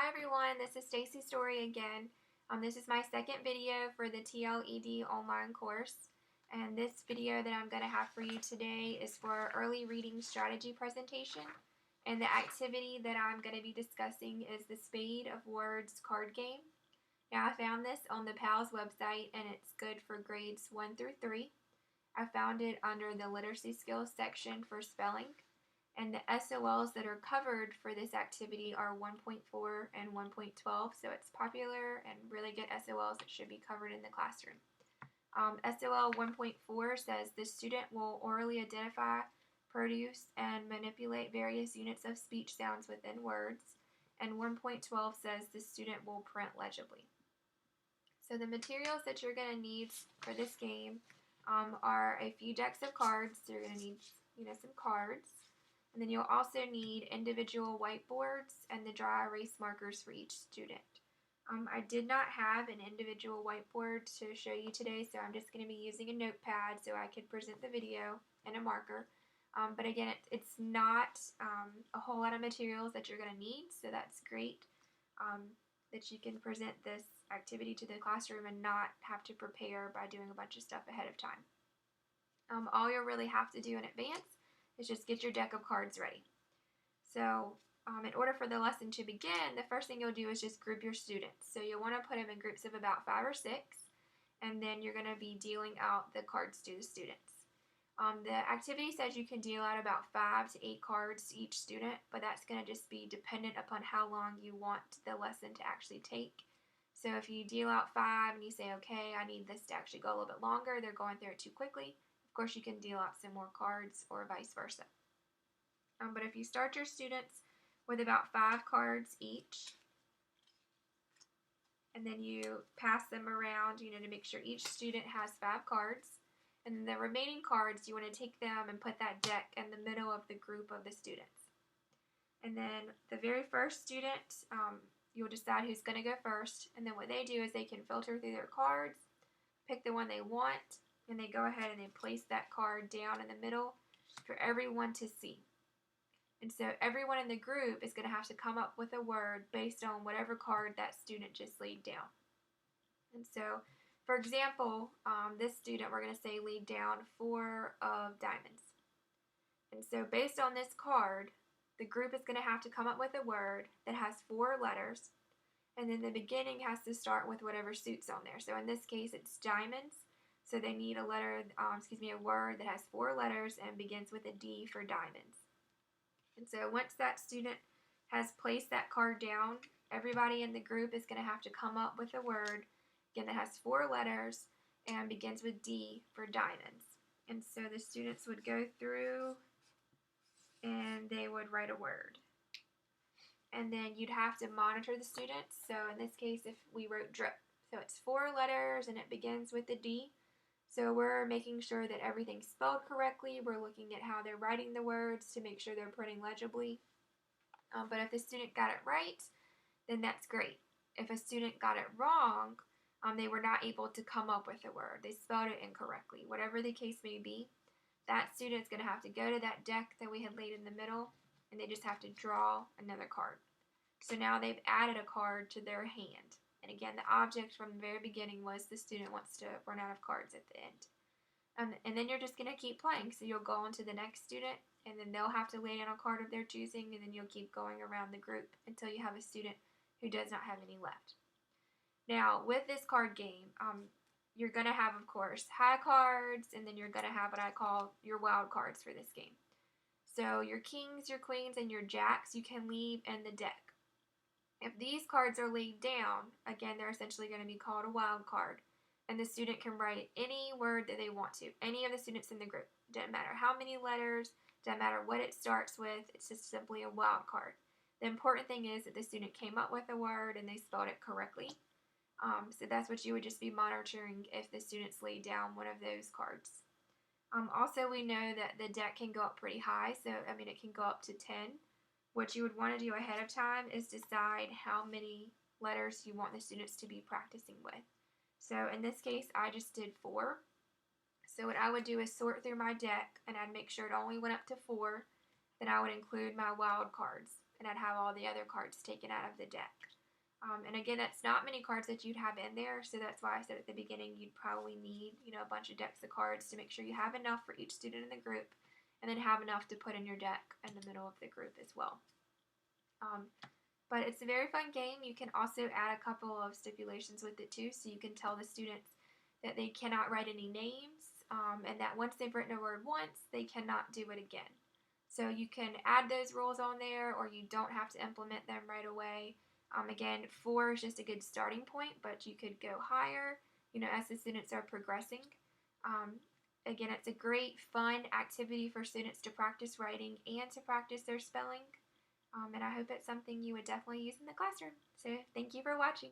Hi everyone, this is Stacy's story again. This is my second video for the TLED online course, and this video that I'm going to have for you today is for our early reading strategy presentation, and the activity that I'm going to be discussing is the Spade of Words card game. Now I found this on the PALS website and it's good for grades 1 through 3. I found it under the literacy skills section for spelling. And the SOLs that are covered for this activity are 1.4 and 1.12, so it's popular and really good SOLs that should be covered in the classroom. SOL 1.4 says the student will orally identify, produce, and manipulate various units of speech sounds within words, and 1.12 says the student will print legibly. So the materials that you're going to need for this game are a few decks of cards. So you're going to need some cards. And then you'll also need individual whiteboards and the dry erase markers for each student. I did not have an individual whiteboard to show you today, so I'm just going to be using a notepad so I can present the video and a marker. But again, it's not a whole lot of materials that you're going to need, so that's great that you can present this activity to the classroom and not have to prepare by doing a bunch of stuff ahead of time. All you'll really have to do in advance is just get your deck of cards ready. So in order for the lesson to begin, the first thing you'll do is just group your students. So you'll want to put them in groups of about 5 or 6, and then you're going to be dealing out the cards to the students. The activity says you can deal out about 5 to 8 cards to each student, but that's going to just be dependent upon how long you want the lesson to actually take. So if you deal out 5 and you say, okay, I need this to actually go a little bit longer, they're going through it too quickly, of course you can deal out some more cards or vice versa. But if you start your students with about 5 cards each, and then you pass them around, to make sure each student has 5 cards, and then the remaining cards, you want to take them and put that deck in the middle of the group of the students. And then the very first student, you'll decide who's going to go first, and then what they do is they can filter through their cards, pick the one they want, and they go ahead and they place that card down in the middle for everyone to see. And so everyone in the group is going to have to come up with a word based on whatever card that student just laid down. And so, for example, this student, we're going to say laid down 4 of diamonds. And so based on this card, the group is going to have to come up with a word that has 4 letters, and then the beginning has to start with whatever suits on there. So in this case, it's diamonds. So they need a word that has 4 letters and begins with a D for diamonds. And so once that student has placed that card down, everybody in the group is going to have to come up with a word, again, that has 4 letters and begins with D for diamonds. And so the students would go through and they would write a word. And then you'd have to monitor the students. So in this case, if we wrote drip, so it's 4 letters and it begins with a D. So we're making sure that everything's spelled correctly. We're looking at how they're writing the words to make sure they're printing legibly. But if the student got it right, then that's great. If a student got it wrong, they were not able to come up with a word. They spelled it incorrectly. Whatever the case may be, that student's going to have to go to that deck that we had laid in the middle, and they just have to draw another card. So now they've added a card to their hand. And again, the object from the very beginning was the student wants to run out of cards at the end. And then you're just going to keep playing. So you'll go on to the next student, and then they'll have to lay down a card of their choosing, and then you'll keep going around the group until you have a student who does not have any left. Now, with this card game, you're going to have, of course, high cards, and then you're going to have what I call your wild cards for this game. So your kings, your queens, and your jacks you can leave in the deck. If these cards are laid down, again, they're essentially going to be called a wild card, and the student can write any word that they want to, any of the students in the group. Doesn't matter how many letters, doesn't matter what it starts with, it's just simply a wild card. The important thing is that the student came up with a word and they spelled it correctly. So that's what you would just be monitoring if the students laid down one of those cards. Also, we know that the deck can go up pretty high, so it can go up to 10. What you would want to do ahead of time is decide how many letters you want the students to be practicing with. So in this case, I just did 4. So what I would do is sort through my deck, and I'd make sure it only went up to 4. Then I would include my wild cards. and I'd have all the other cards taken out of the deck. And again, that's not many cards that you'd have in there, so that's why I said at the beginning you'd probably need, a bunch of decks of cards to make sure you have enough for each student in the group, and then have enough to put in your deck in the middle of the group as well. But it's a very fun game. You can also add a couple of stipulations with it too, so you can tell the students that they cannot write any names, and that once they've written a word once, they cannot do it again. So you can add those rules on there, or you don't have to implement them right away. Again, 4 is just a good starting point, but you could go higher, as the students are progressing. Again, it's a great, fun activity for students to practice writing and to practice their spelling. And I hope it's something you would definitely use in the classroom. So thank you for watching.